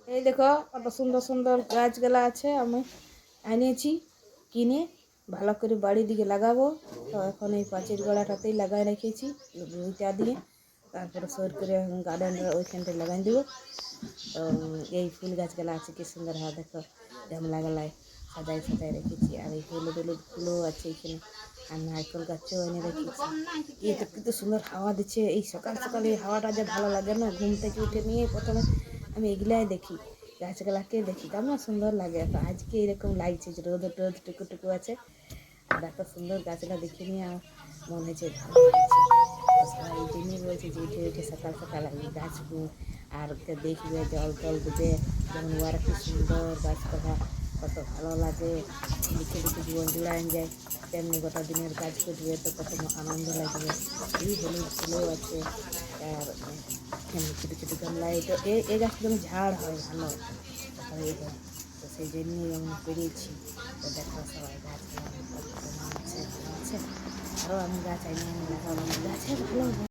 এই দেখো কত সুন্দর সুন্দর গাছগুলা আছে, আমি আনিয়েছি কিনে ভালো করে বাড়ির দিকে লাগাবো। তো এখন এই পাঁচির গোড়াটাতেই লাগাই রেখেছি ইটা দিয়ে, তারপরে সর করে গার্ডেনের ওইখানটায় লাগাই দেবো। তো এই ফুল গাছগুলা আছে কি সুন্দর হয় দেখো, গামলা গলায় সাজাই সাজাই রেখেছি। আর এই হলুদ হলুদ ফুলও আছে এখানে, আর নারকেল গাছও এনে রেখেছি। এই তো কিন্তু সুন্দর হাওয়া দিচ্ছে, এই সকাল সকাল এই হাওয়াটা যে ভালো লাগে না, ঘুম থেকে উঠে নিয়ে প্রথমে আমি এগুলাই দেখি, গাছগুলাকে দেখি, কেমন সুন্দর লাগে। তো আজকে এরকম লাগছে যে রোদ টোদ টুকু টুকু আছে, আর এত সুন্দর গাছগুলা দেখে নিয়ে আমার মনে হচ্ছে ভালো লাগছে। তো সবাই এই জন্যই বলছে যে উঠে উঠে সকাল সকাল এই গাছ আর দেখবে, জল টল দেবে, যেমন ওরা কি সুন্দর গাছপালা, কত ভালো লাগে, লিখে লিখে জীবন জুড়ায় যায়, তেমনি গোটা দিনের কাজ করবে তো কত আনন্দ লাগবে। এই হলুদ ফুলও আছে। আর এমনি ছোটো ছোটো গামলায় তো এই গাছটা যেমন ঝাড় হয় ভালো হয়ে যায়, তো সেই জন্যই আমি করেছি। তো দেখো সবাই গাছগুলো কত কেমন আছে, ভালো আছে। আরও আমি গাছ এনে এনে লাগাবো, গাছে ভালো